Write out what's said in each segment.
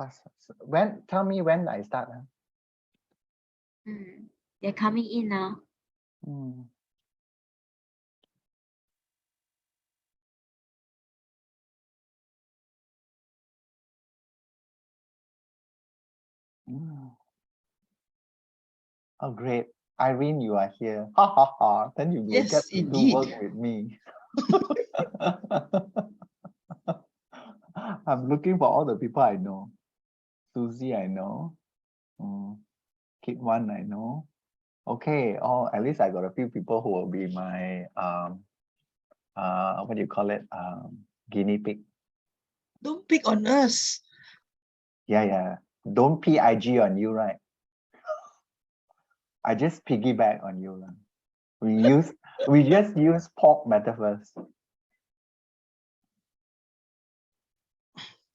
fast. When? Tell me when I start. They're coming in now. Oh, great. Irene, you are here. Ha ha ha. Then you will Yes, get to do indeed. work with me. I'm looking for all the people I know. Susie, I know. Kid One, I know. Okay, at least I got a few people who will be my what do you call it? Guinea pig. Don't pick on us. Yeah. Don't PIG on you, right? I just piggyback on you. We just use pork metaphors.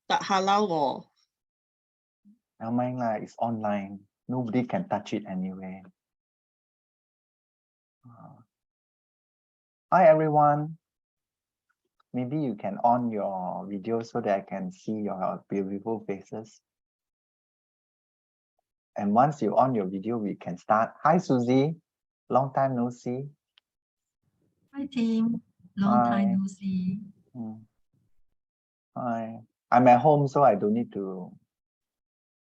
Tak halal or Never mind lah, it's online. Nobody can touch it anyway. Hi everyone. Maybe you can on your video so that I can see your beautiful faces. And once you on your video, we can start. Hi Susie, long time no see. Hi team, long time no see. Hi, I'm at home, so I don't need to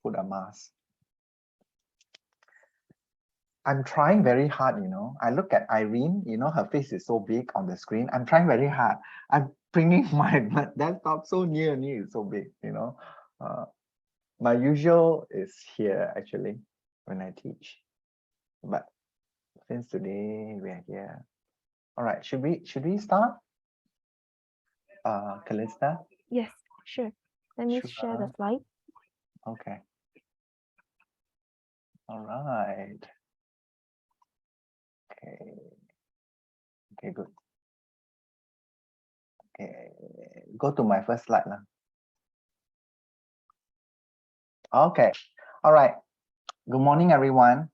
put a mask. I'm trying very hard, I look at Irene, her face is so big on the screen. I'm trying very hard. I'm bringing my desktop so near me, it's so big, My usual is here actually when I teach, but since today we are here. All right, should we start? Callista? Yes, sure. Let me share the slide. Okay. All right. Okay, good. Okay, go to my first slide now. Okay, all right. Good morning, everyone.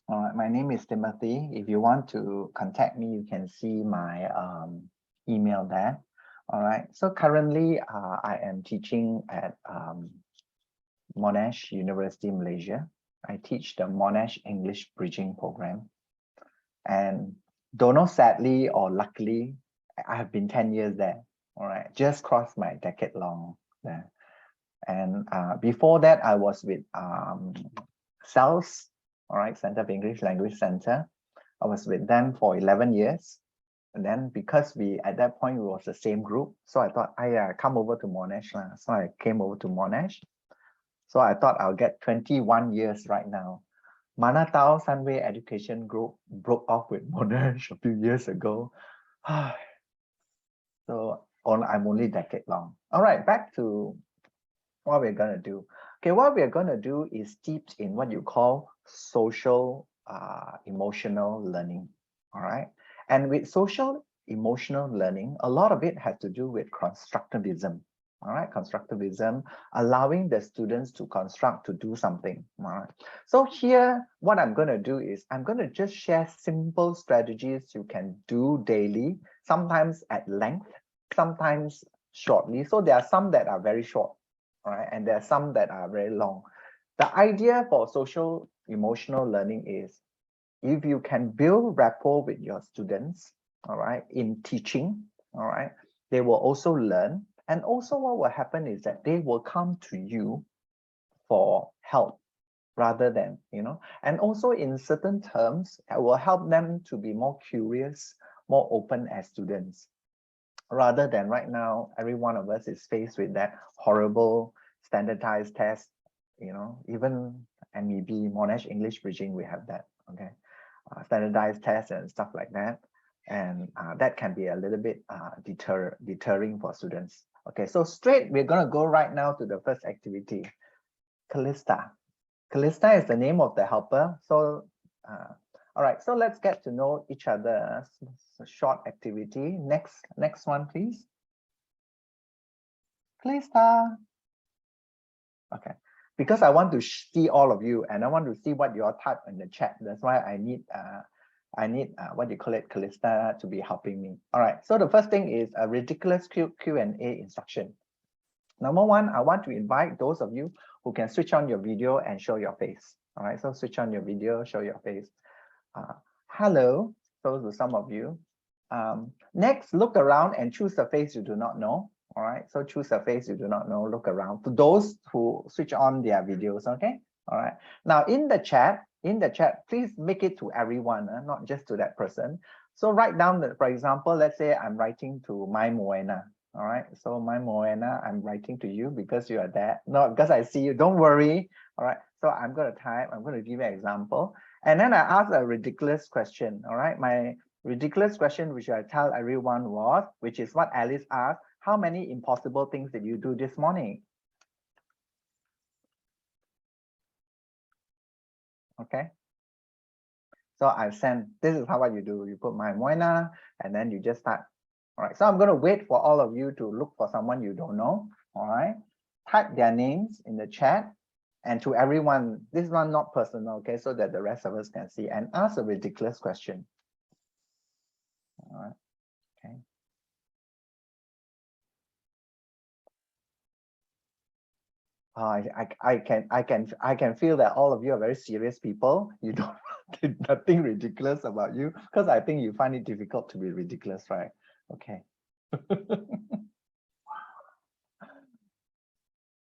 All right, my name is Timothy. If you want to contact me, you can see my email there. All right, so currently I am teaching at Monash University, Malaysia. I teach the Monash English Bridging Program. And don't know, sadly or luckily, I have been 10 years there. All right, just crossed my decade long there. And before that, I was with CELS, all right, Center for English Language Center. I was with them for 11 years. And then because at that point, we was the same group. So I thought, I come over to Monash. So I came over to Monash. So I thought I'll get 21 years right now. Mana tahu Sunway Education Group broke off with Monash a few years ago. So I'm only decade long. All right, back to what we're going to do. Okay, what we're going to do is steeped in what you call social emotional learning. All right. And with social emotional learning, a lot of it has to do with constructivism. All right, constructivism, allowing the students to construct, to do something. All right. So here, what I'm going to do is I'm going to just share simple strategies you can do daily, sometimes at length, sometimes shortly. So there are some that are very short, all right, and there are some that are very long. The idea for social emotional learning is if you can build rapport with your students, all right, in teaching, all right, they will also learn. And also what will happen is that they will come to you for help rather than, and also in certain terms, it will help them to be more curious, more open as students, rather than right now, every one of us is faced with that horrible standardized test, even MEB, Monash English Bridging, we have that, okay, standardized tests and stuff like that. And that can be a little bit deterring for students. Okay, so straight, we're going to go right now to the first activity. Callista. Callista is the name of the helper. So, all right, so let's get to know each other. A short activity. Next one, please. Callista. Okay, because I want to see all of you and I want to see what you all type in the chat. That's why I need what do you call it, Callista, to be helping me. All right, so the first thing is a ridiculous Q&A instruction. Number one, I want to invite those of you who can switch on your video and show your face. All right, so switch on your video, show your face. Hello, those are some of you. Next, look around and choose a face you do not know. All right, so choose a face you do not know, look around. To those who switch on their videos, okay? All right, now in the chat, please make it to everyone, not just to that person. So write down, for example, let's say I'm writing to my Moena. All right, so my Moena, I'm writing to you because you are there. No, because I see you, don't worry. All right, so I'm going to type, I'm going to give you an example. And then I ask a ridiculous question. All right, my ridiculous question, which I tell everyone was, which is what Alice asked, how many impossible things did you do this morning? Okay. So I send, this is how what you do. You put my Moena and then you just start. All right, so I'm going to wait for all of you to look for someone you don't know. All right, type their names in the chat, and to everyone, this one not personal, okay, so that the rest of us can see, and ask a ridiculous question. All right, okay. I can feel that all of you are very serious people. You don't nothing ridiculous about you, because I think you find it difficult to be ridiculous, right? Okay.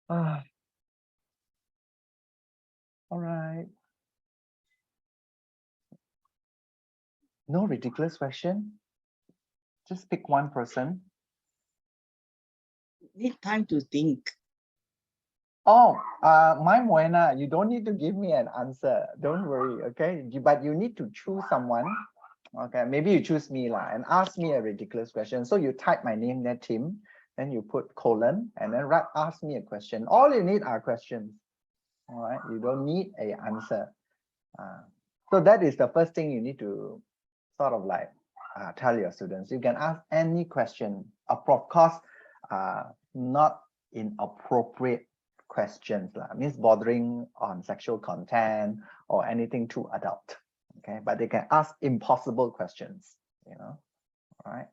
All right. No ridiculous question. Just pick one person. Need time to think. Oh, my Moena, you don't need to give me an answer. Don't worry, okay? But you need to choose someone. Okay, maybe you choose me lah, and ask me a ridiculous question. So you type my name there, Tim, then you put colon, and then ask me a question. All you need are questions. All right, you don't need an answer. So that is the first thing you need to sort of like tell your students. You can ask any question, of course, not inappropriate questions, means bordering on sexual content or anything too adult. Okay, but they can ask impossible questions, you know. All right.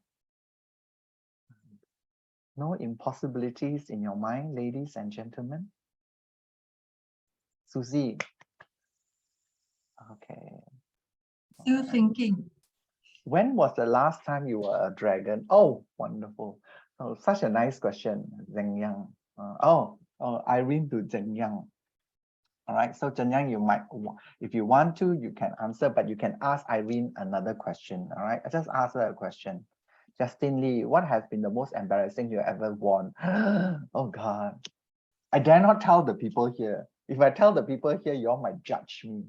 No impossibilities in your mind, ladies and gentlemen. Susie. Okay. Still thinking. When was the last time you were a dragon? Oh, wonderful. Oh, such a nice question, Zheng Yang. Irene to Zheng Yang. All right, so Zheng Yang, you might, if you want to, you can answer, but you can ask Irene another question. All right, just ask her a question. Justin Lee, what has been the most embarrassing you ever worn? Oh God, I dare not tell the people here. If I tell the people here, you all might judge me.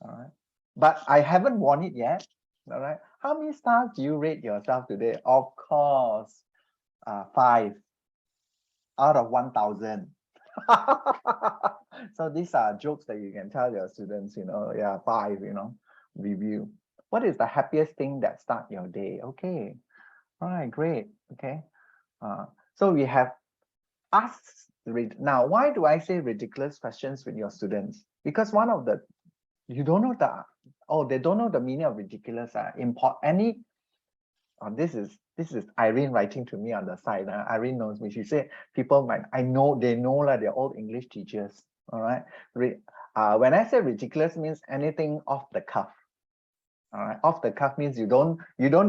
All right, but I haven't worn it yet. All right, how many stars do you rate yourself today? Of course, 5 out of 1,000. So these are jokes that you can tell your students, you know. Yeah, 5, you know, review. What is the happiest thing that start your day? Okay, all right, great. Okay, so we have asked. Now, why do I say ridiculous questions with your students? Because one of the, you don't know the, oh, they don't know the meaning of ridiculous. This is Irene writing to me on the side. Irene knows me. She said people might, I know, they know like they're all English teachers. All right. When I say ridiculous, means anything off the cuff. All right. Off the cuff means you don't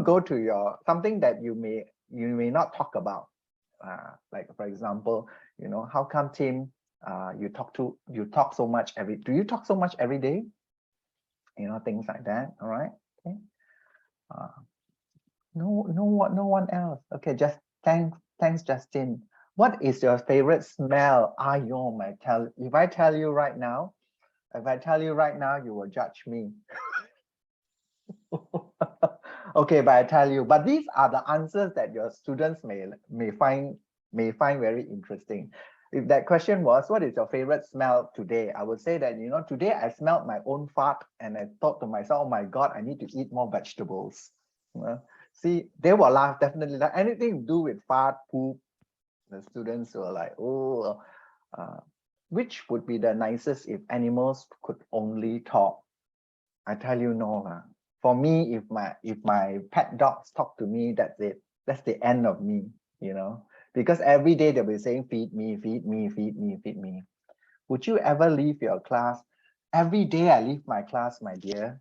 go to your something that you may not talk about. Like for example, you know, how come Tim, you talk so much do you talk so much every day? You know, things like that. All right. Okay. No one else. Okay, just thanks, Justin. What is your favorite smell? If I tell you right now, you will judge me. Okay, but I tell you, but these are the answers that your students may find very interesting. If that question was, what is your favorite smell today? I would say that, you know, today I smelled my own fart and I thought to myself, oh my God, I need to eat more vegetables. See, they will laugh, definitely. Like anything to do with fart, poop, the students were like, oh, which would be the nicest if animals could only talk? I tell you, no. For me, if my pet dogs talk to me, that's it. That's the end of me, you know. because every day they'll be saying, feed me, feed me, feed me, feed me. Would you ever leave your class? Every day I leave my class, my dear,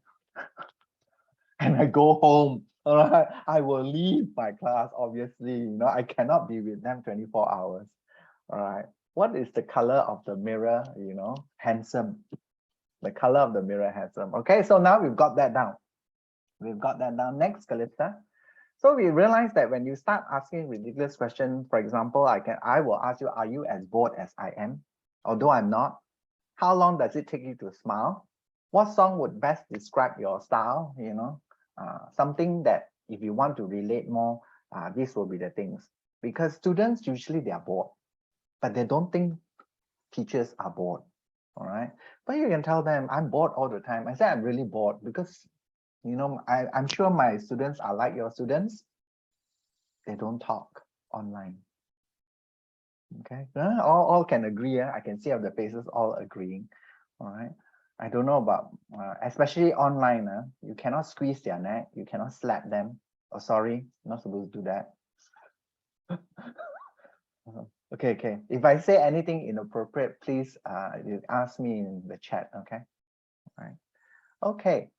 and I go home. All right, I will leave my class, obviously. You know, I cannot be with them 24 hours. All right. What is the color of the mirror? You know, handsome. The color of the mirror, handsome. Okay, so now we've got that down. We've got that down. Next, Calista. So we realize that when you start asking ridiculous questions, for example, I will ask you, are you as bored as I am? Although I'm not. How long does it take you to smile? What song would best describe your style? You know, something that if you want to relate more, this will be the things. Because students usually they are bored, but they don't think teachers are bored. All right, but you can tell them I'm bored all the time. I say I'm really bored because, you know, I'm sure my students are like your students. They don't talk online. Okay, all can agree. I can see of the faces all agreeing. All right, I don't know about especially online. You cannot squeeze their neck. You cannot slap them. Oh, sorry, not supposed to do that. Okay. If I say anything inappropriate, please you ask me in the chat. Okay. All right. Okay.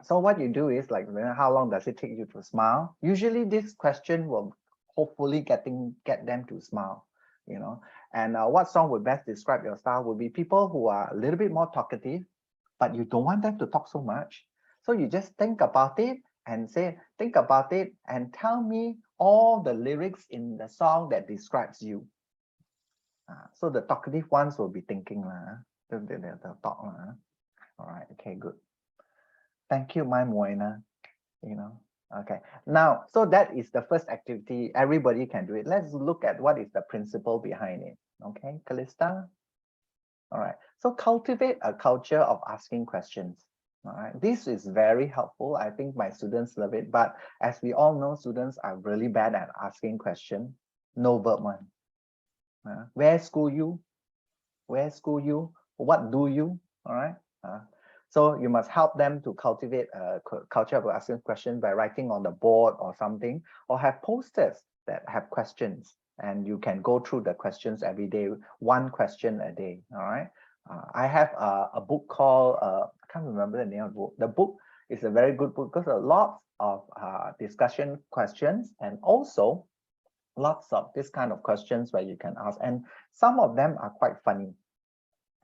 So what you do is like, how long does it take you to smile? Usually this question will hopefully get them to smile, you know. And what song would best describe your style would be people who are a little bit more talkative, but you don't want them to talk so much. So you just think about it and say, think about it and tell me all the lyrics in the song that describes you. So the talkative ones will be thinking, they'll talk. All right, okay, good. Thank you, my Moina. You know, okay. Now, so that is the first activity. Everybody can do it. Let's look at what is the principle behind it. Okay, Calista. All right. So cultivate a culture of asking questions. All right. This is very helpful. I think my students love it. But as we all know, students are really bad at asking questions. No verb one. Where school you? Where school you? What do you? All right. So you must help them to cultivate a culture of asking questions by writing on the board or something, or have posters that have questions, and you can go through the questions every day, one question a day. All right. I have a book called I can't remember the name of the book. The book is a very good book because a lot of discussion questions and also lots of this kind of questions where you can ask, and some of them are quite funny.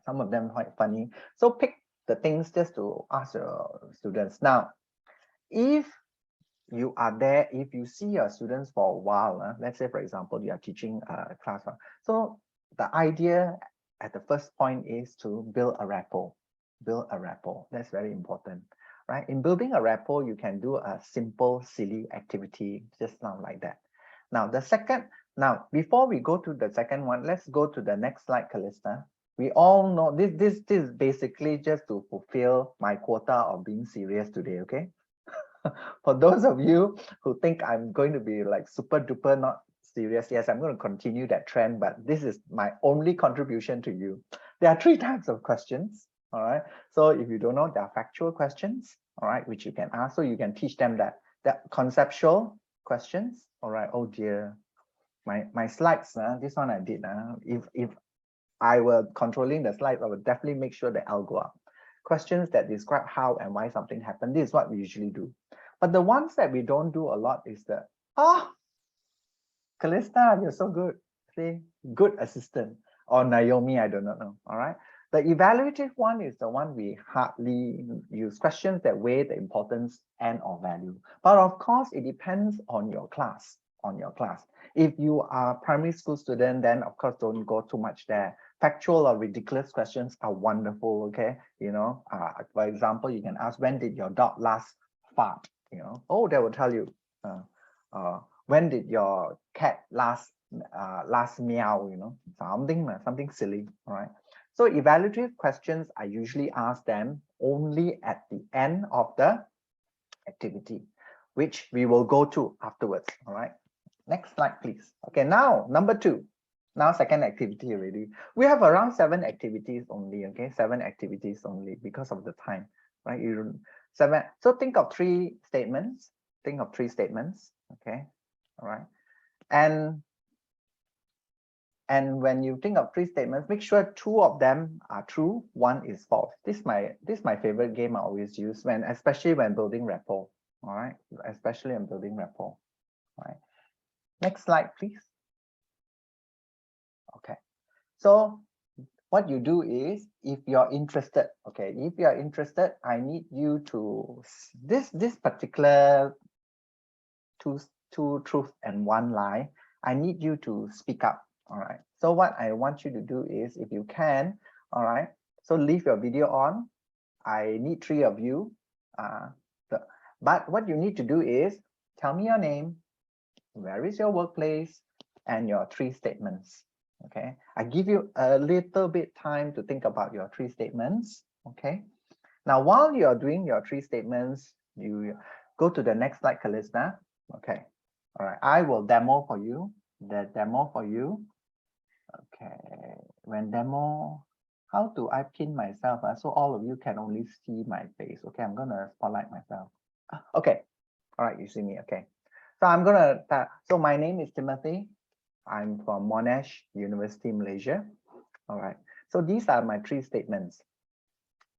Some of them quite funny. So pick the things just to ask your students. Now, if you are there, if you see your students for a while, let's say, for example, you are teaching a class. So the idea at the first point is to build a rapport. Build a rapport. That's very important, right? In building a rapport, you can do a simple, silly activity, just now like that. Now, before we go to the second one, let's go to the next slide, Calista. We all know this is basically just to fulfill my quota of being serious today, okay? For those of you who think I'm going to be like super duper not serious, yes, I'm going to continue that trend, but this is my only contribution to you. There are 3 types of questions, all right? So if you don't know, there are factual questions, all right, which you can ask, so you can teach them that. The conceptual questions, all right, oh dear, my slides, this one I did, if I were controlling the slides, I would definitely make sure that I'll go up. Questions that describe how and why something happened. This is what we usually do. But the ones that we don't do a lot is the, Calista, you're so good. See, good assistant. Or Naomi, I do not know. All right. The evaluative one is the one we hardly use. Questions that weigh the importance and or value. But of course, it depends on your class. If you are a primary school student, then of course don't go too much there. Factual or ridiculous questions are wonderful. Okay, you know, for example, you can ask, when did your dog last fart? You know, oh, they will tell you. When did your cat last meow? You know, something silly. All right. So evaluative questions, I usually ask them only at the end of the activity, which we will go to afterwards. All right. Next slide, please. Okay, now number 2. Now second activity already. We have around 7 activities only. Okay, 7 activities only because of the time, right? 7. So think of 3 statements. Okay, all right. And And when you think of three statements, make sure two of them are true, one is false. This is my favorite game I always use especially when building rapport. All right, especially when building rapport. All right. Next slide, please. Okay. So what you do is, if you're interested, okay, if you are interested, I need you to this particular two truth and one lie. I need you to speak up. All right. So what I want you to do is, if you can, all right. So leave your video on. I need 3 of you. But what you need to do is tell me your name, where is your workplace, and your 3 statements. Okay. I give you a little bit time to think about your 3 statements. Okay. Now, while you're doing your 3 statements, you go to the next slide, Kalista. Okay. All right. I will demo for you. The demo for you. Okay. When demo, how do I pin myself? So all of you can only see my face. Okay. I'm going to spotlight myself. Okay. All right. You see me. Okay. So I'm going to, so my name is Timothy. I'm from Monash University, Malaysia. All right. So these are my 3 statements.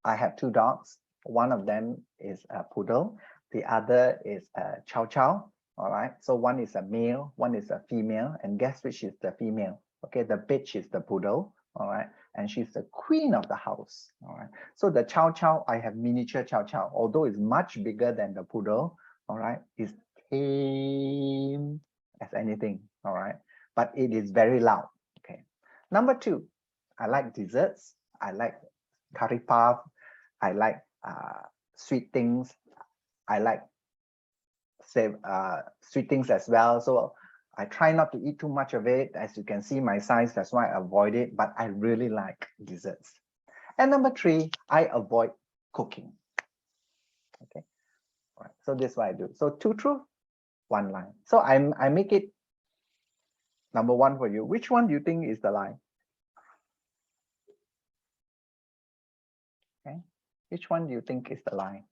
I have 2 dogs. One of them is a poodle. The other is a chow chow. All right. So one is a male, one is a female. And guess which is the female? Okay. The bitch is the poodle. All right. And she's the queen of the house. All right. So the chow chow, I have miniature chow chow, although it's much bigger than the poodle. All right. It's tame as anything. All right. But it is very loud. Okay. Number 2, I like desserts. I like curry puff. I like sweet things. I like sweet things as well. So I try not to eat too much of it. As you can see my size, that's why I avoid it. But I really like desserts. And number 3, I avoid cooking. Okay. All right. So this is what I do. So 2 truth, 1 lie. So I make it number 1 for you. Which one do you think is the lie? Okay. Which one do you think is the lie?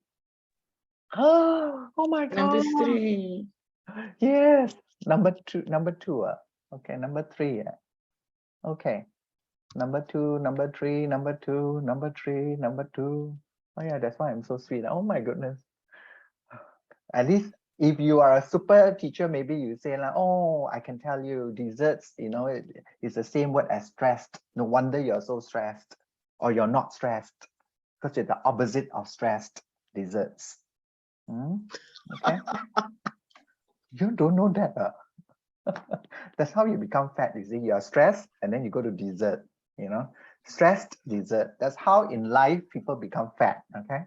Oh my God. Number 3. Yes. Number 2. Okay. Number 3. Okay. Number 2, number 3, number 2, number 3, number 2. Oh yeah, that's why I'm so sweet. Oh my goodness. At least if you are a super teacher, maybe you say like, oh, I can tell you desserts, it's the same word as stressed. No wonder you're so stressed, or you're not stressed, because you're the opposite of stressed, desserts. Okay. You don't know that. That's how you become fat. You see, you're stressed and then you go to dessert, stressed dessert. That's how in life people become fat. Okay.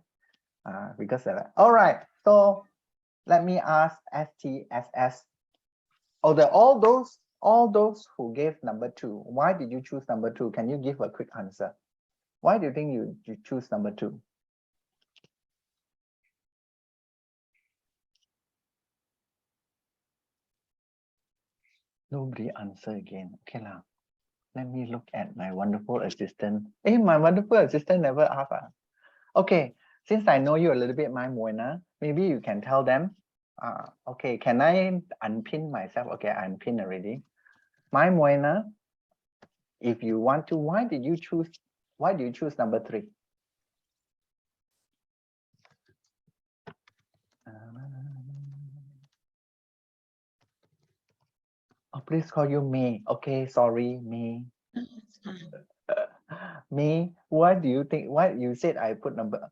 Because of that. All right. So let me ask STSS. All those who gave number 2, why did you choose number 2? Can you give a quick answer? Why do you think you choose number 2? Nobody answer again. Okay lah. Let me look at my wonderful assistant. Hey, my wonderful assistant never asked. Okay, since I know you a little bit, my Moina, maybe you can tell them. Okay, can I unpin myself? Okay, I unpin already. My Moina, if you want to, why do you choose number 3? Oh, please call you May. Okay, sorry, May. May, what do you think? What you said I put number?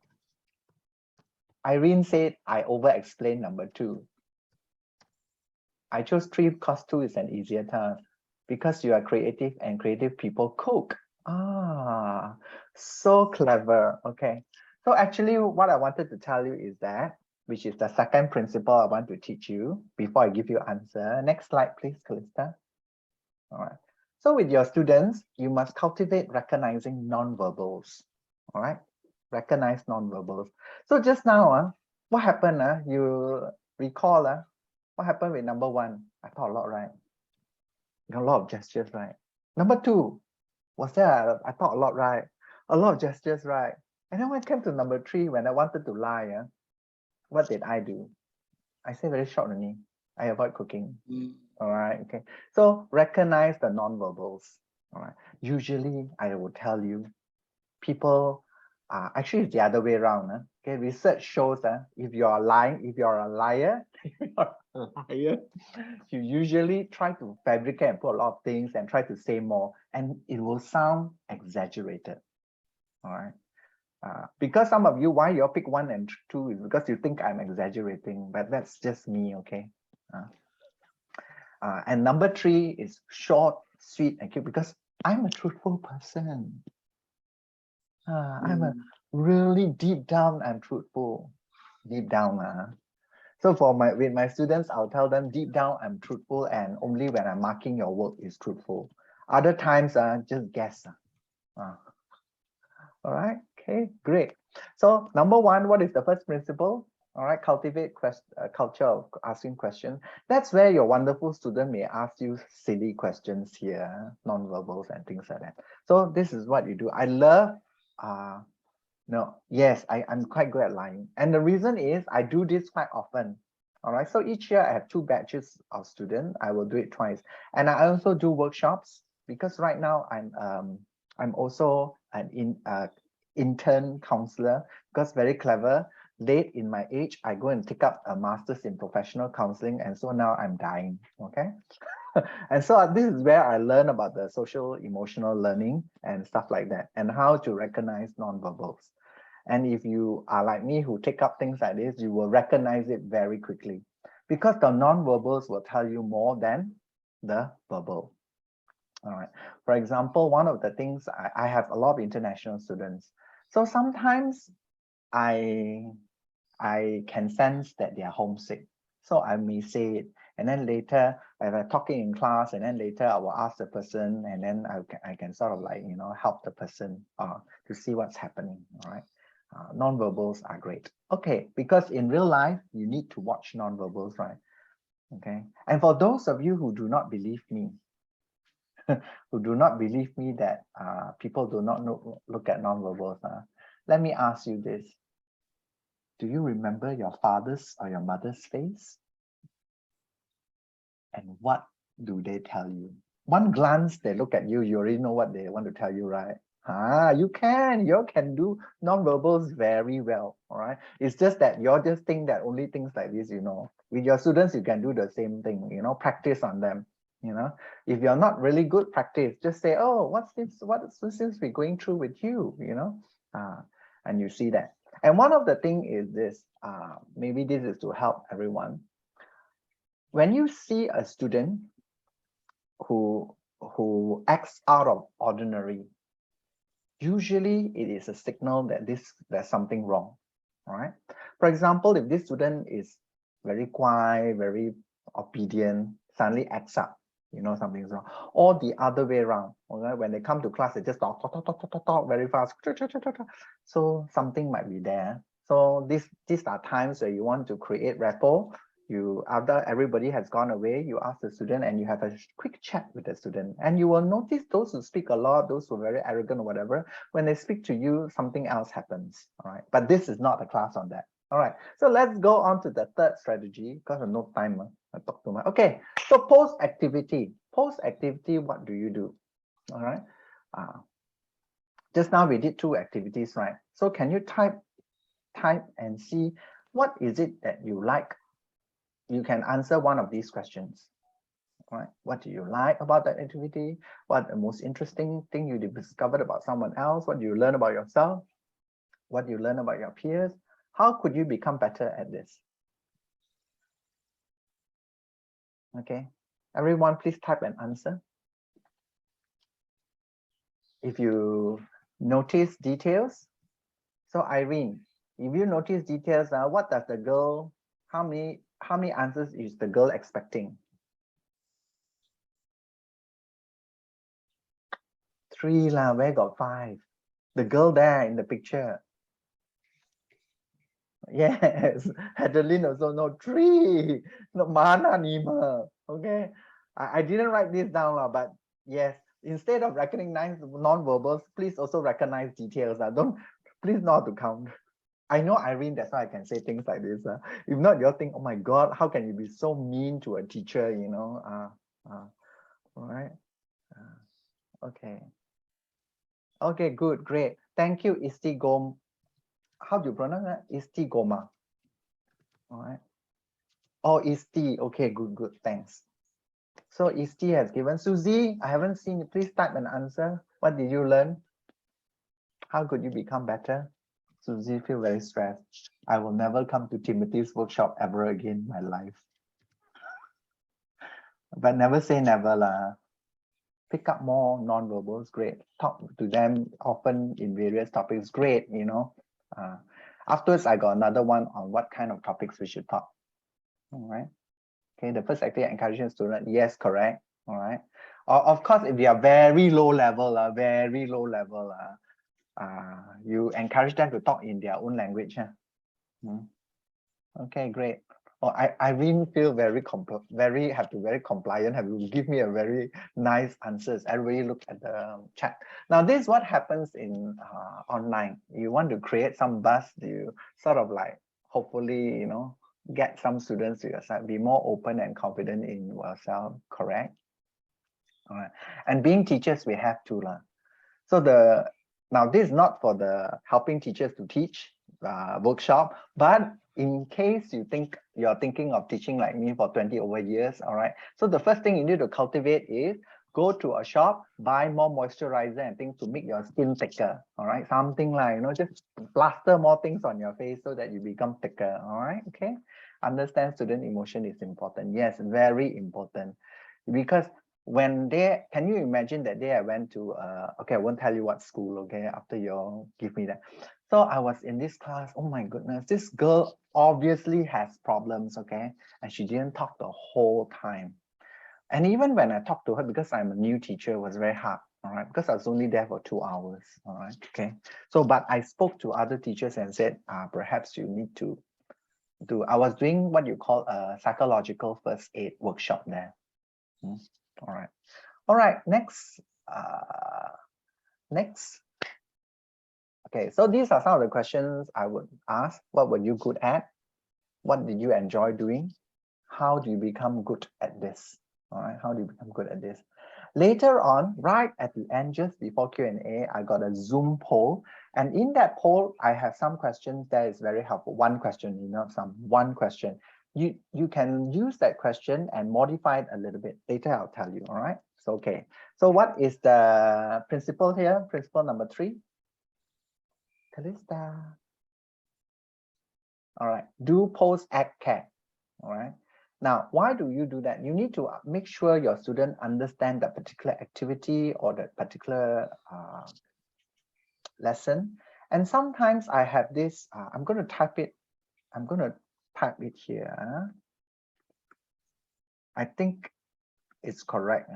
Irene said I over-explained number 2. I chose 3 because 2 is an easier task. Because you are creative and creative people cook. Ah, so clever. Okay. So actually what I wanted to tell you is that, which is the second principle I want to teach you before I give you answer. Next slide, please, Kalista. All right. So with your students, you must cultivate recognizing non-verbals. All right. Recognize non-verbals. So just now, what happened? You recall what happened with number 1? I thought a lot, right? A lot of gestures, right? Number 2, was there? I thought a lot, right? A lot of gestures, right? And then when it came to number 3, when I wanted to lie, what did I do? I say very short only. I avoid cooking. All right. Okay. So recognize the non-verbals. All right. Usually, I will tell you, people actually it's the other way around. Okay, research shows that if you're lying, if you're a liar, you usually try to fabricate and put a lot of things and try to say more, and it will sound exaggerated. All right. Because some of you, why you all pick 1 and 2 is because you think I'm exaggerating, but that's just me, okay? And number 3 is short, sweet, and cute because I'm a truthful person. I'm a really deep down, I'm truthful. Deep down. So with my students, I'll tell them deep down, I'm truthful, and only when I'm marking your work is truthful. Other times, just guess. All right, okay, great. So number 1, what is the first principle? All right, cultivate culture of asking questions. That's where your wonderful student may ask you silly questions here, non-verbals and things like that. So this is what you do. I love, I'm quite good at lying. And the reason is I do this quite often. All right, so each year I have 2 batches of students. I will do it twice. And I also do workshops because right now I'm also an intern counselor because very clever. Late in my age, I go and take up a master's in professional counseling, and so now I'm dying. Okay, and so this is where I learn about the social emotional learning and stuff like that, and how to recognize non-verbals. And if you are like me who take up things like this, you will recognize it very quickly because the non-verbals will tell you more than the verbal. All right. For example, one of the things I have a lot of international students. So sometimes I can sense that they are homesick. So I may say it, and then later if I'm talking in class, and then later I will ask the person, and then I can sort of like, help the person to see what's happening. All right. Non-verbals are great. Okay, because in real life, you need to watch non-verbals, right? Okay. And for those of you who do not believe me, that people do not look at non-verbals, let me ask you this. Do you remember your father's or your mother's face? And what do they tell you? One glance, they look at you, you already know what they want to tell you, right? You can do non-verbals very well, all right? It's just that you just think that only things like this, with your students, you can do the same thing, practice on them, if you're not really good, practice, just say, oh, what's this we're going through with you, and you see that. And one of the things is this, maybe this is to help everyone. When you see a student who acts out of ordinary, usually it is a signal that there's something wrong. All right. For example, if this student is very quiet, very obedient, suddenly acts up, something's wrong. Or the other way around. All right. When they come to class, they just talk very fast. So something might be there. So these are times where you want to create rapport. After everybody has gone away, you ask the student and you have a quick chat with the student, and you will notice those who speak a lot, those who are very arrogant or whatever, when they speak to you, something else happens. All right, but this is not a class on that. All right, so let's go on to the third strategy because of no time. I talk too much. Okay, so post activity, what do you do? All right, just now we did 2 activities, right? So can you type and see what is it that you like? You can answer one of these questions. Right? What do you like about that activity? What the most interesting thing you discovered about someone else? What do you learn about yourself? What do you learn about your peers? How could you become better at this? Okay, everyone, please type an answer. If you notice details, so Irene, if you notice details, what does the girl? How many answers is the girl expecting? 3 lah, where got 5? The girl there in the picture. Yes, Adeline also no 3. No, mana nima. Okay, I didn't write this down, but yes, instead of recognizing non-verbals, please also recognize details. Please not to count. I know Irene, that's why I can say things like this. If not, you'll think, oh my God, how can you be so mean to a teacher, all right. Okay. Okay, good, great. Thank you, Istigom. How do you pronounce that? Istigoma. All right. Oh, Isti. Okay, good, good. Thanks. So Isti has given. Susie, I haven't seen you. Please type an answer. What did you learn? How could you become better? Susie feel very stressed. I will never come to Timothy's workshop ever again in my life. But never say never lah. Pick up more non-verbals, great. Talk to them often in various topics, great, you know. Afterwards, I got another one on what kind of topics we should talk. All right. Okay, the first activity encouraging student, yes, correct. All right. Of course, if they are very low level, you encourage them to talk in their own language. Okay, great. Oh, I really feel very compliant. Have you give me a very nice answers? Everybody look at the chat. Now, this is what happens in online. You want to create some buzz. You sort of like hopefully, you know, get some students to your side. Be more open and confident in yourself. Correct. All right. And being teachers, we have to learn. So now this is not for the helping teachers to teach workshop, but in case you're thinking of teaching like me for 20 over years, all right. So the first thing you need to cultivate is go to a shop, buy more moisturizer and things to make your skin thicker, all right. Something like, you know, just plaster more things on your face so that you become thicker, all right. Okay. Understand student emotion is important. Yes, very important, because when can you imagine that day I went to okay, I won't tell you what school, okay, after you give me that. So I was in this class. Oh my goodness, this girl obviously has problems, okay, and she didn't talk the whole time. And even when I talked to her, because I'm a new teacher, it was very hard, all right, because I was only there for 2 hours, all right, okay. So but I spoke to other teachers and said, perhaps you need to do, I was doing what you call a psychological first aid workshop there. All right. All right, next. Okay, so these are some of the questions I would ask. What were you good at? What did you enjoy doing? How do you become good at this? All right, how do you become good at this? Later on, right at the end, just before Q&A, I got a Zoom poll. And in that poll, I have some questions that is very helpful. One question, you know, one question. You can use that question and modify it a little bit. Later, I'll tell you, all right? So, okay. So what is the principle here? Principle number 3. Calista. All right. Do, post, act, care. All right. Now, why do you do that? You need to make sure your student understand that particular activity or that particular lesson. And sometimes I have this, I'm going to type it. I'm going to type it here. I think it's correct.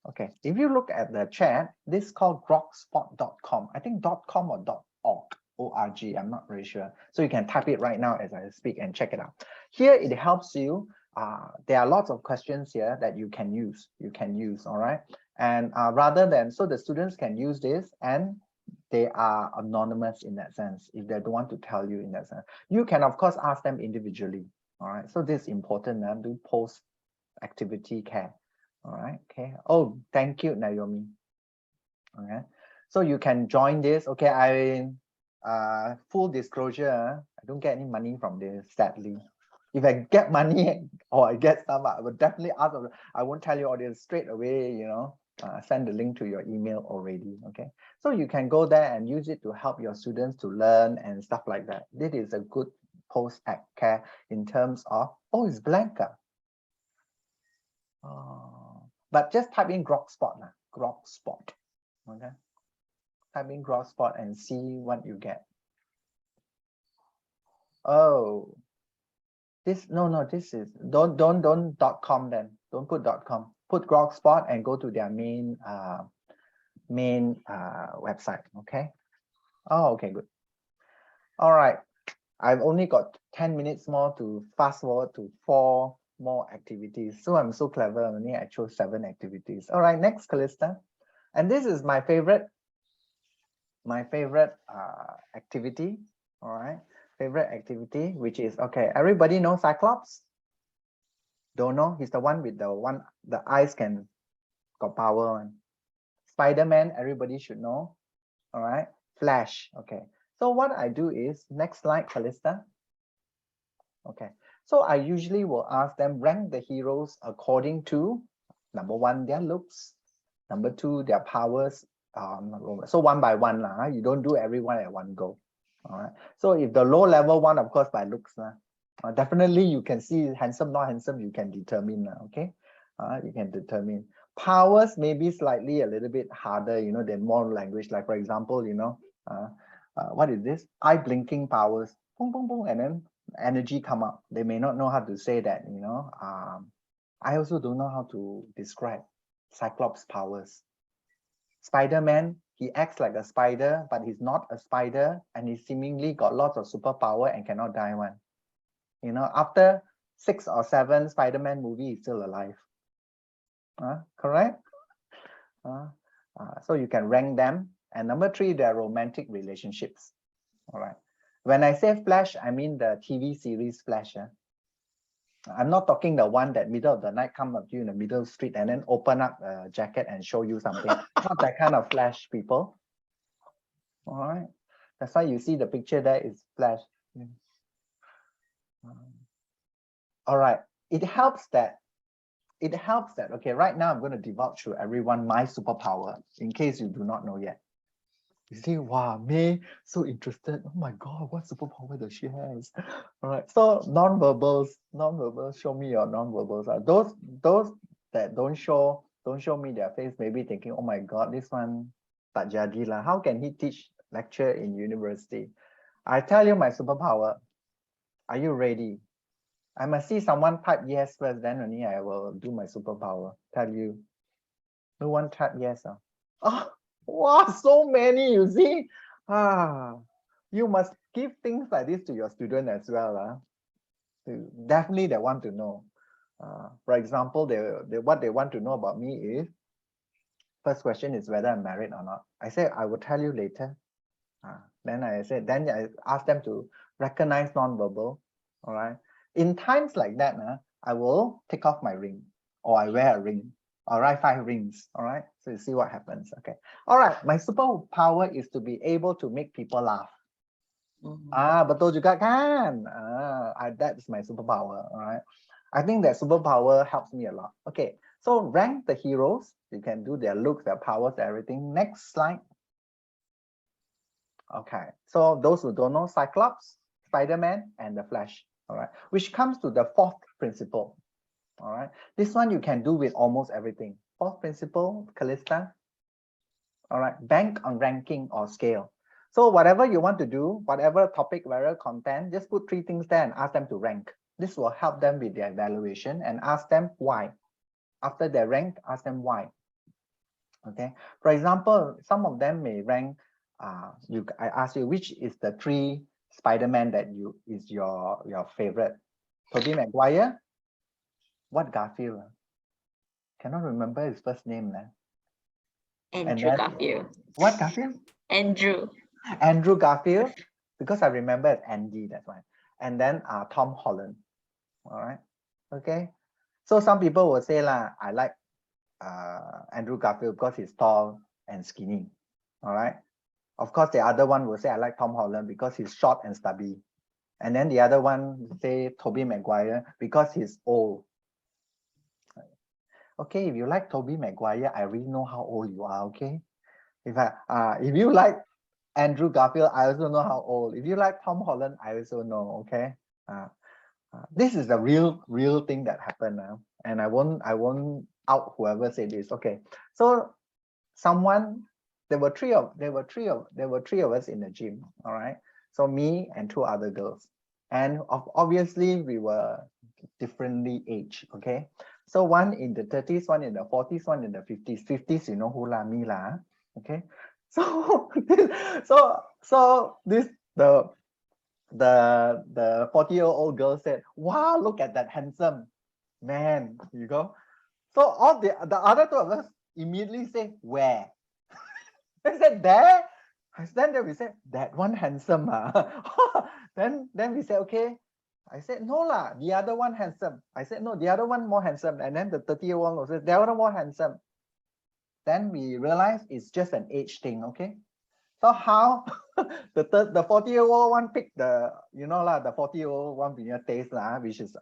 Okay, if you look at the chat, this is called grokspot.com. I think .com or .org, O-R-G, I'm not really sure. So you can type it right now as I speak and check it out. Here it helps you. There are lots of questions here that you can use. All right. And rather than, so the students can use this and they are anonymous in that sense. If they don't want to tell you in that sense, you can of course ask them individually. All right. So this is important. Do post activity care. All right. Okay. Oh, thank you, Naomi. Okay. So you can join this. Okay. Full disclosure, I don't get any money from this, sadly. If I get money or I get some, I would definitely ask. I won't tell you all this straight away, you know, send the link to your email already. Okay. So you can go there and use it to help your students to learn and stuff like that. This is a good post-act care in terms of, oh, it's blank. But just type in Grokspot, Grokspot. Okay. Type in Grokspot and see what you get. Oh, this this is don't .com then. Don't put .com. Put Grokspot and go to their main website. Okay. Oh, okay, good. All right. I've only got 10 minutes more to fast forward to 4 more activities. So I'm so clever. Only I chose 7 activities. All right, next, Calista. And this is my favorite activity. All right, favorite activity, which is, okay, everybody know Cyclops? Don't know? He's the one with the eyes can got power one. Spider-Man, everybody should know. All right. Flash. Okay. So what I do is, next slide, Calista. Okay. So I usually will ask them, rank the heroes according to, number one, their looks. Number two, their powers. So one by one, you don't do everyone at one go. All right. So if the low level one, of course, by looks, definitely you can see handsome, not handsome, you can determine. Okay. You can determine. Powers maybe slightly a little bit harder, you know, than more language. Like for example, you know, what is this? Eye blinking powers. Boom, boom, boom, and then energy come up. They may not know how to say that, you know. I also don't know how to describe Cyclops powers. Spider-Man, he acts like a spider, but he's not a spider, and he seemingly got lots of superpower and cannot die one. You know, after 6 or 7 Spider-Man movie, he's still alive. Correct? So you can rank them. And number 3, their romantic relationships. All right. When I say Flash, I mean the TV series Flash. I'm not talking the one that middle of the night come up to you in the middle of the street and then open up a jacket and show you something. Not that kind of Flash, people. All right. That's why you see the picture there is Flash. All right. It helps that, okay, right now I'm going to divulge to everyone my superpower in case you do not know yet. You see, wow, May, so interested. Oh my God, what superpower does she have? All right, so non-verbals, show me your non-verbals. Those that don't show me their face, maybe thinking, oh my God, this one tak jadi lah. How can he teach lecture in university? I tell you my superpower. Are you ready? I must see someone type yes first, then only I will do my superpower. Tell you. No one type yes. Oh, wow, so many, you see. You must give things like this to your student as well. Definitely they want to know. For example, what they want to know about me is, first question is whether I'm married or not. I say, I will tell you later. Then I ask them to recognize non-verbal. All right. In times like that, I will take off my ring, or I wear a ring, or write 5 rings. All right. So you see what happens. Okay. All right. My superpower is to be able to make people laugh. Betul juga kan? That's my superpower. All right. I think that superpower helps me a lot. Okay. So rank the heroes. You can do their looks, their powers, everything. Next slide. Okay. So those who don't know, Cyclops, Spider-Man, and the Flash. All right. Which comes to the 4th principle. All right. This one you can do with almost everything. 4th principle, Calista. All right. Bank on ranking or scale. So whatever you want to do, whatever topic, whatever content, just put 3 things there and ask them to rank. This will help them with their evaluation, and ask them why. After they rank, ask them why. Okay. For example, some of them may rank. I ask you, which is the 3 Spider-Man that is your favorite? Tobey Maguire. What Garfield? Cannot remember his first name. Andrew Garfield. What Garfield? Andrew Garfield, because I remember it's Andy, that's why. And then Tom Holland. All right. Okay. So some people will say I like Andrew Garfield because he's tall and skinny. All right. Of course, the other one will say I like Tom Holland because he's short and stubby. And then the other one will say Tobey Maguire because he's old. Okay, if you like Tobey Maguire, I really know how old you are. Okay. If you like Andrew Garfield, I also know how old. If you like Tom Holland, I also know. Okay. This is the real thing that happened now, and I won't out whoever said this. Okay. So there were three of us in the gym. All right. So me and 2 other girls, and obviously we were differently aged. Okay. So one in the 30s, one in the 40s, one in the 50s. 50s, you know who la, me la. Okay. So this the 40-year-old girl said, wow, look at that handsome man. You go. So all the other 2 of us immediately say, where? I said, there. Then we said, that one handsome. Then we said, okay. I said, no lah, the other one handsome. I said, no, the other one more handsome. And then the 30-year-old said, the other one more handsome. then we realize it's just an age thing, okay? So how the 40-year-old one pick the, you know lah, the 40-year-old one with your taste lah, which is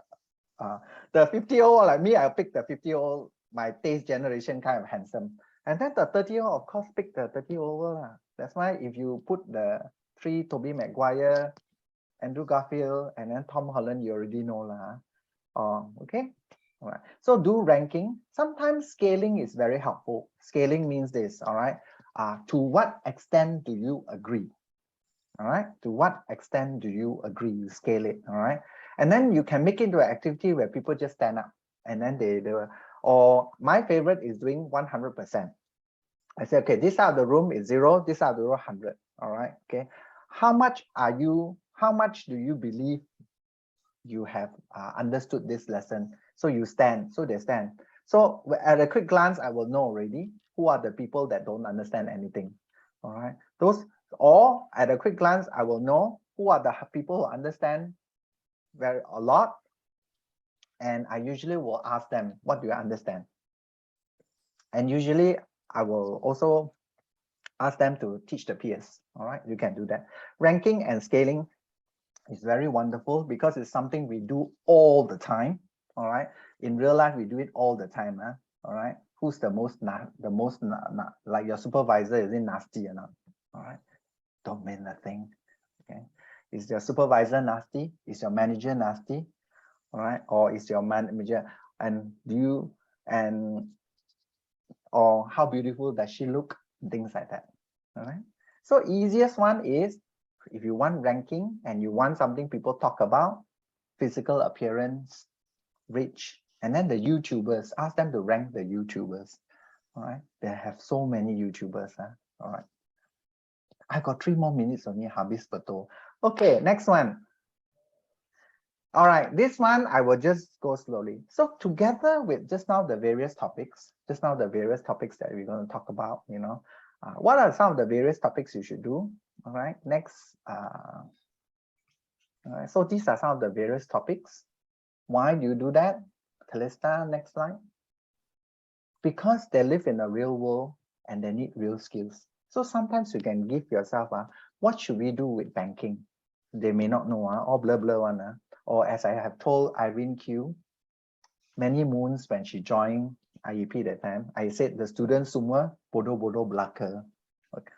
the 50-year-old like me, I'll pick the 50-year-old, my taste generation kind of handsome. And then the 30-year-old, of course, pick the 30-year-old lah. That's why if you put the 3 Tobey Maguire, Andrew Garfield, and then Tom Holland, you already know lah. Okay. All right. So do ranking. Sometimes scaling is very helpful. Scaling means this. All right. To what extent do you agree? All right. To what extent do you agree? You scale it. All right. And then you can make it into an activity where people just stand up and then they or my favorite is doing 100%. I say, okay, this side of the room is 0, this side of the room 100. All right. Okay. How much do you believe you have understood this lesson? So you stand, so they stand. So at a quick glance, I will know already who are the people that don't understand anything. All right. Or at a quick glance, I will know who are the people who understand a lot. And I usually will ask them, what do you understand? And usually I will also ask them to teach the peers. All right, you can do that. Ranking and scaling is very wonderful because it's something we do all the time. All right, in real life we do it all the time. All right, who's the most like your supervisor, is it nasty or not? All right, don't mean nothing. Okay, is your supervisor nasty? Is your manager nasty? All right, or is your manager, and or how beautiful does she look? Things like that. All right. So easiest one is if you want ranking and you want something people talk about, physical appearance, rich, and then the YouTubers, ask them to rank the YouTubers. All right. They have so many YouTubers. All right. I got 3 more minutes only, habis betul. Okay, next one. All right, this one I will just go slowly. So together with just now the various topics that we're going to talk about, you know, what are some of the various topics you should do? All right, next. All right, so these are some of the various topics. Why do you do that? Calista, next slide. Because they live in a real world and they need real skills. So sometimes you can give yourself, what should we do with banking? They may not know, all blah blah one. Or as I have told Irene Q, many moons when she joined IEP that time, I said the students semua bodoh-bodoh belaka. Okay.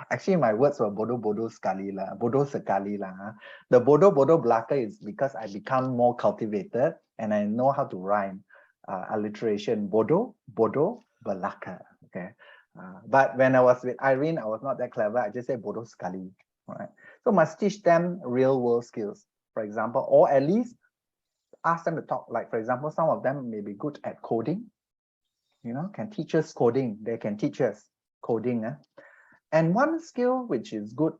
Actually, my words were bodoh-bodoh sekali lah, bodoh sekali lah. The bodoh-bodoh belaka is because I become more cultivated and I know how to rhyme. Alliteration, bodoh, bodoh, belaka. Okay. But when I was with Irene, I was not that clever. I just said bodoh sekali. All right. So must teach them real world skills. For example, or at least ask them to talk. Like, for example, some of them may be good at coding, you know, can teach us coding. They can teach us coding. And one skill which is good,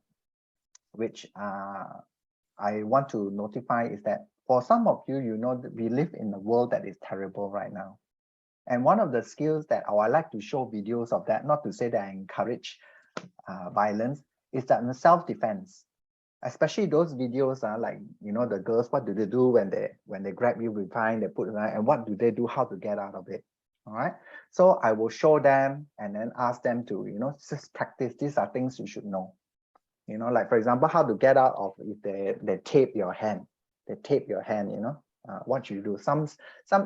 which I want to notify is that for some of you, you know, that we live in a world that is terrible right now. And one of the skills that I like to show videos of that, not to say that I encourage violence, is that self-defense. Especially those videos are like, you know, the girls, what do they do when they grab you behind, they put it right, and what do they do, how to get out of it? All right. So I will show them and then ask them to, you know, just practice. These are things you should know. You know, like for example, how to get out of if they tape your hand. They tape your hand, you know, what you do. Some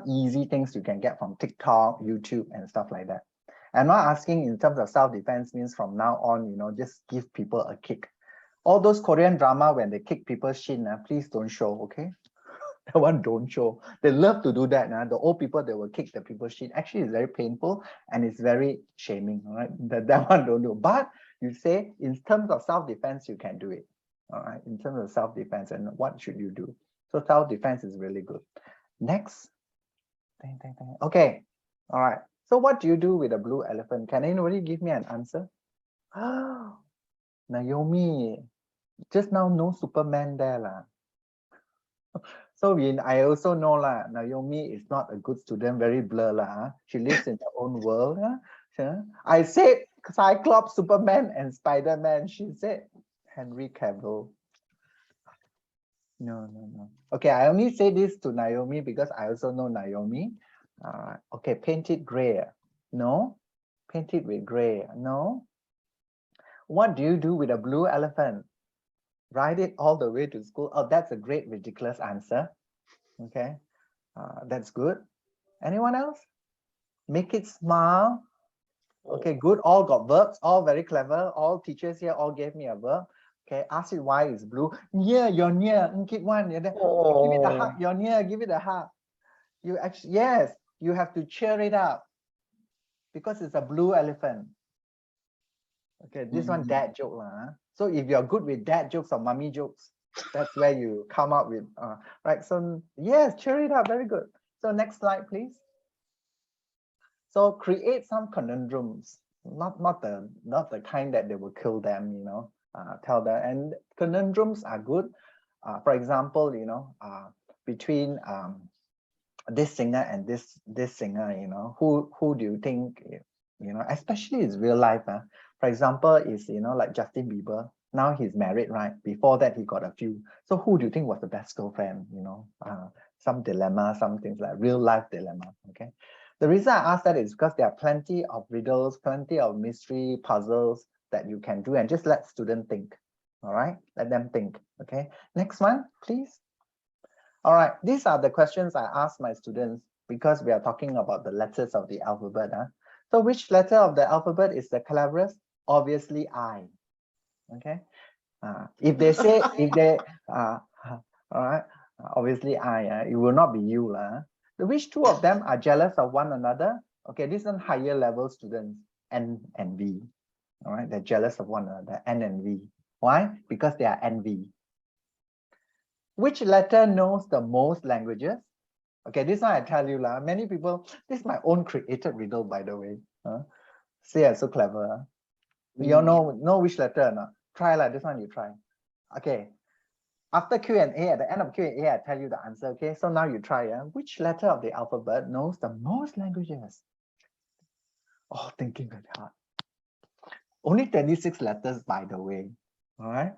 easy things you can get from TikTok, YouTube, and stuff like that. I'm not asking in terms of self-defense means from now on, you know, just give people a kick. All those Korean drama, when they kick people's shin, please don't show, okay? That one don't show. They love to do that. The old people, they will kick the people's shin. Actually, it's very painful and it's very shaming, all right? That one don't do. But you say, in terms of self-defense, you can do it, all right? In terms of self-defense, and what should you do? So self-defense is really good. Next. Okay, all right. So what do you do with a blue elephant? Can anybody give me an answer? Naomi, just now no Superman there lah. So I also know lah, Naomi is not a good student, very blur lah. She lives in her own world. I said Cyclops, Superman, and Spider-Man. She said Henry Cavill. No. Okay, I only say this to Naomi because I also know Naomi. Okay, paint it gray. No. Paint it with gray. No. What do you do with a blue elephant? Ride it all the way to school. Oh, that's a great, ridiculous answer. Okay, that's good. Anyone else? Make it smile. Okay, good. All got verbs. All very clever. All teachers here all gave me a verb. Okay, ask it why it's blue. Near, you're near. Keep one. Give it a hug. You're near. Give it a hug. You actually, yes, you have to cheer it up because it's a blue elephant. Okay, this one dad joke lah. So if you're good with dad jokes or mommy jokes, that's where you come up with right. So yes, cheer it up. Very good. So next slide, please. So create some conundrums, not the kind that they will kill them, you know. Tell them, and conundrums are good. For example, you know, between this singer and this singer, you know, who do you think, you know, especially it's real life. For example, is, you know, like Justin Bieber. Now he's married, right? Before that, he got a few. So who do you think was the best girlfriend? You know, some dilemma, some things like real life dilemma. Okay. The reason I ask that is because there are plenty of riddles, plenty of mystery puzzles that you can do, and just let students think. All right, let them think. Okay. Next one, please. All right, these are the questions I ask my students because we are talking about the letters of the alphabet. So which letter of the alphabet is the cleverest? Obviously, I. Okay. If they say, all right, obviously I, it will not be you. Which two of them are jealous of one another? Okay, these are higher level students, N and V. All right, they're jealous of one another, N and V. Why? Because they are envy. Which letter knows the most languages? Okay, this one I tell you, many people, this is my own created riddle, by the way. See, I'm so clever. You all know which letter or not? Try this one, you try. Okay. After Q&A, at the end of Q&A, I tell you the answer. Okay, so now you try. Which letter of the alphabet knows the most languages? Oh, thinking very hard. Only 26 letters, by the way. All right.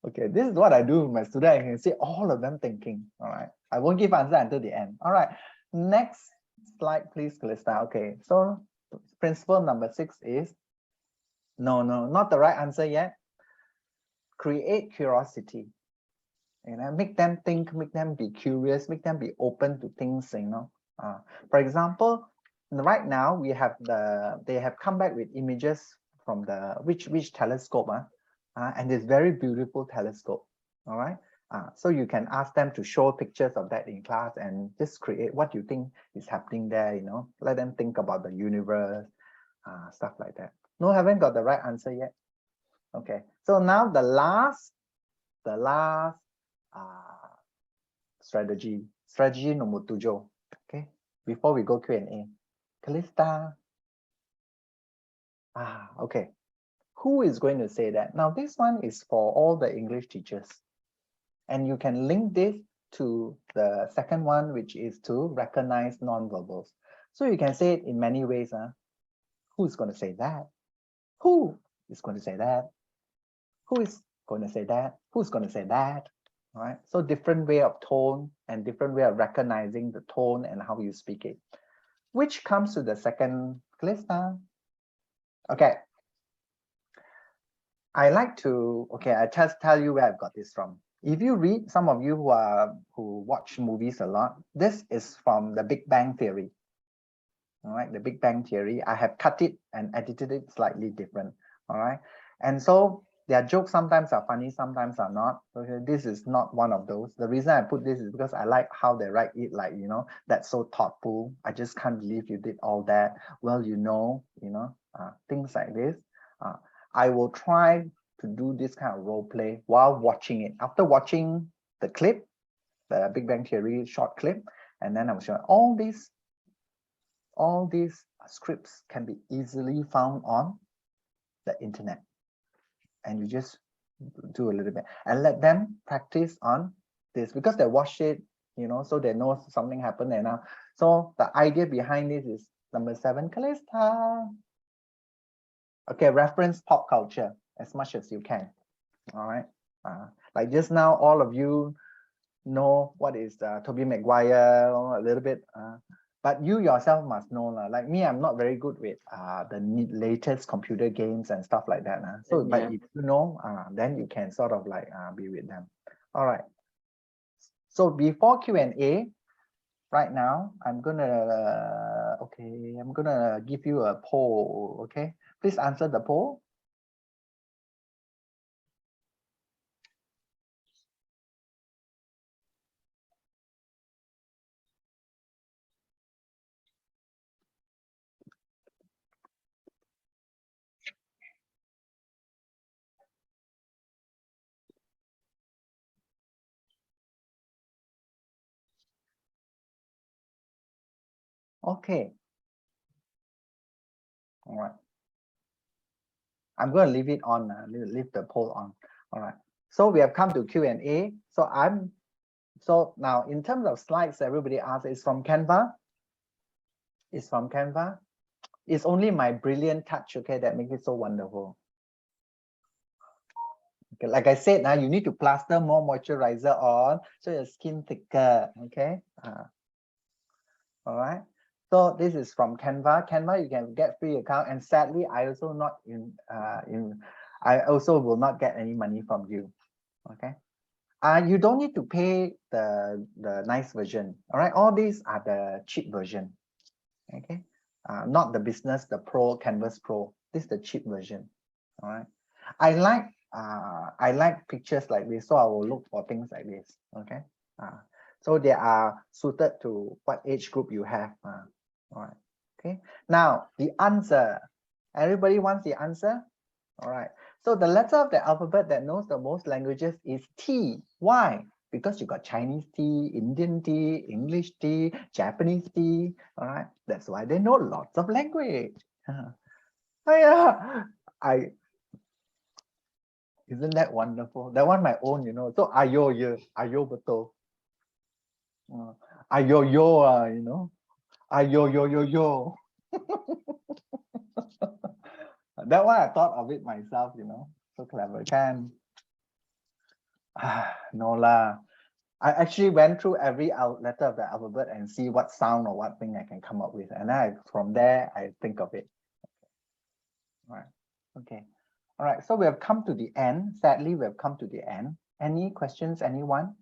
Okay, this is what I do with my student. I can see all of them thinking. All right. I won't give answer until the end. All right. Next slide, please, Calista. Okay. So principle number 6 is no, not the right answer yet. Create curiosity. You know, make them think, make them be curious, make them be open to things. You know, for example, right now we have they have come back with images from the which telescope, and it's very beautiful telescope. All right. So you can ask them to show pictures of that in class and just create what you think is happening there. You know, let them think about the universe, stuff like that. No, haven't got the right answer yet. Okay, so now the last strategy number 7. Okay, before we go Q&A, Calista. Okay, who is going to say that? Now this one is for all the English teachers, and you can link this to the second one, which is to recognize non-verbals. So you can say it in many ways. Who's going to say that? Who is going to say that? Who is going to say that? Who's going to say that? All right. So different way of tone and different way of recognizing the tone and how you speak it. Which comes to the second list. Okay. I like to, I just tell you where I've got this from. If you read, some of you who watch movies a lot, this is from the Big Bang Theory. All right, the Big Bang Theory. I have cut it and edited it slightly different. All right. And so their jokes sometimes are funny, sometimes are not. Okay, this is not one of those. The reason I put this is because I like how they write it, like, you know, that's so thoughtful. I just can't believe you did all that. Well, you know, things like this. I will try to do this kind of role play while watching it. After watching the clip, the Big Bang Theory short clip, and then I'm sure all these scripts can be easily found on the internet. And you just do a little bit and let them practice on this because they watch it, you know, so they know something happened there now. So the idea behind this is number 7, Calista. Okay, reference pop culture as much as you can. All right. Like just now, all of you know what is Tobey Maguire a little bit. But you yourself must know, like me, I'm not very good with the latest computer games and stuff like that. So, but Yeah. if you know, then you can sort of like be with them. All right. So before Q&A, right now, I'm gonna, okay, I'm gonna give you a poll, okay? Please answer the poll. Okay. All right. I'm going to leave it on, leave the poll on. All right. So we have come to Q&A. So now in terms of slides, everybody asks, is from Canva? It's from Canva. It's only my brilliant touch, okay, that makes it so wonderful. Okay, like I said, now you need to plaster more moisturizer on so your skin thicker, okay? All right. So this is from Canva. Canva, you can get free account, and sadly, I also not I also will not get any money from you. Okay. You don't need to pay the nice version. All right. All these are the cheap version. Okay. Not the business, the pro, Canvas Pro. This is the cheap version. All right. I like pictures like this, so I will look for things like this. Okay. So they are suited to what age group you have. All right. Okay. Now the answer. Everybody wants the answer. All right. So the letter of the alphabet that knows the most languages is T. Why? Because you got Chinese T, Indian T, English T, Japanese T. All right. That's why they know lots of language. Isn't that wonderful? That one my own, you know. So ayo ye, ayo betul. Ayo yo, you know. Ayo yo yo yo. That one I thought of it myself, you know. So clever. Can no lah. I actually went through every letter of the alphabet and see what sound or what thing I can come up with, and then from there I think of it. All right. Okay. All right. So we have come to the end. Sadly, we have come to the end. Any questions? Anyone?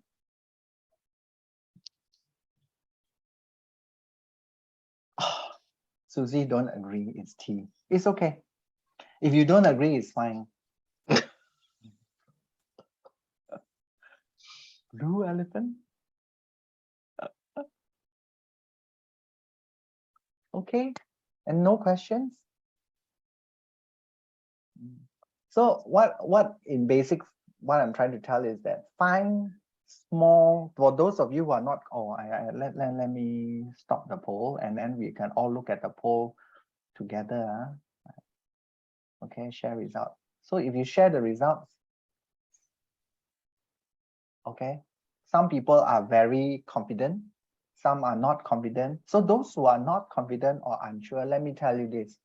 Susie, don't agree. It's T. It's okay. If you don't agree, it's fine. Blue elephant? Okay. And no questions? So what in basics, what I'm trying to tell is that find small, for those of you who are not, let me stop the poll and then we can all look at the poll together. Okay, share results. So if you share the results, okay, some people are very confident, some are not confident. So those who are not confident or unsure, let me tell you this.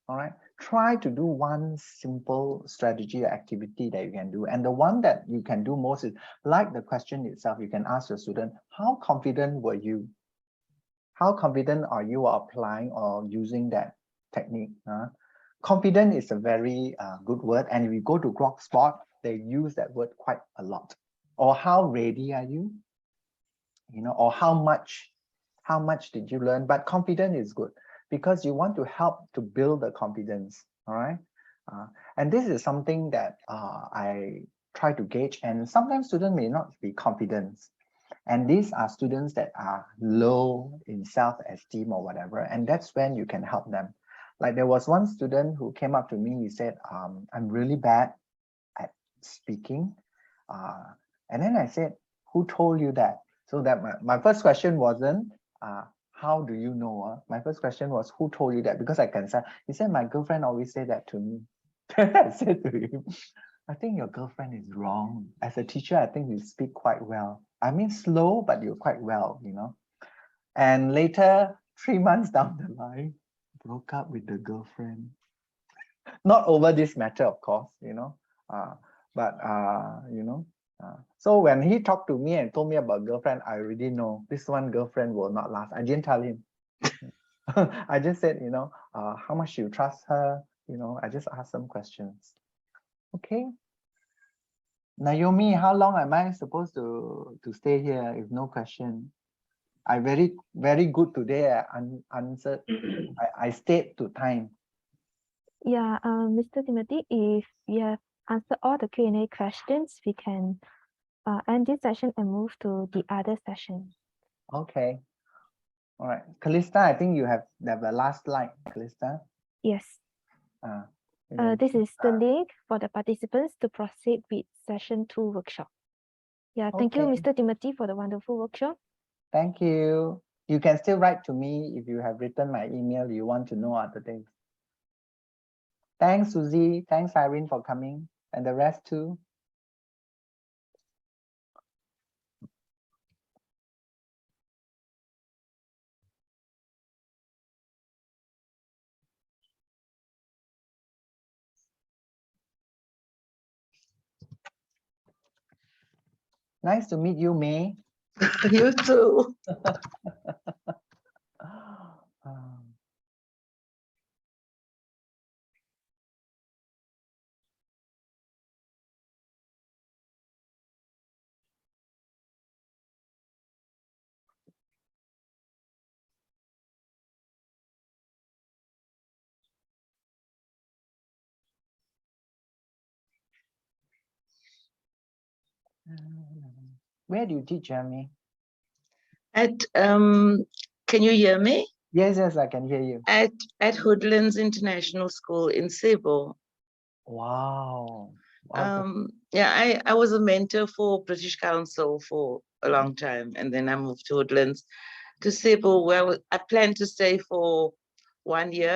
All right, try to do one simple strategy or activity that you can do. And the one that you can do most is, like the question itself, you can ask your student, how confident were you? How confident are you applying or using that technique? Confident is a very good word. And if you go to Grokspot, they use that word quite a lot. Or how ready are you? You know, or how much did you learn? But confident is good, because you want to help to build the confidence. All right. And this is something that I try to gauge, and sometimes students may not be confident, and these are students that are low in self-esteem or whatever, and that's when you can help them. Like there was one student who came up to me, he said, I'm really bad at speaking, and then I said, who told you that? So that my first question wasn't how do you know? My first question was, who told you that? Because I can say, he said, my girlfriend always said that to me. I said to him, I think your girlfriend is wrong. As a teacher, I think you speak quite well. I mean, slow, but you're quite well, you know. And later, 3 months down the line, broke up with the girlfriend. Not over this matter, of course, you know, but you know. So when he talked to me and told me about girlfriend, I already know this one girlfriend will not last. I didn't tell him. I just said, how much you trust her, I just asked some questions. Okay. Naomi, how long am I supposed to stay here if no question? I very good today. I answered. I stayed to time. Yeah, Mr. Timothy, if you have answered all the Q&A questions, we can end this session and move to the other session. Okay. All right. Kalista, I think you have the last slide, Kalista. Yes. Yeah. This is the link for the participants to proceed with session 2 workshop. Yeah, thank you, Okay. Mr. Timothy, for the wonderful workshop. Thank you. You can still write to me if you have written my email, you want to know other things. Thanks, Susie. Thanks, Irene, for coming, and the rest too. Nice to meet you, May. You too. Where do you teach, Jeremy? At can you hear me? Yes, I can hear you. At Hoodlands International School in Cebu. Wow. Yeah, I was a mentor for British Council for a long time, and then I moved to Woodlands to Cebu, where I planned to stay for 1 year.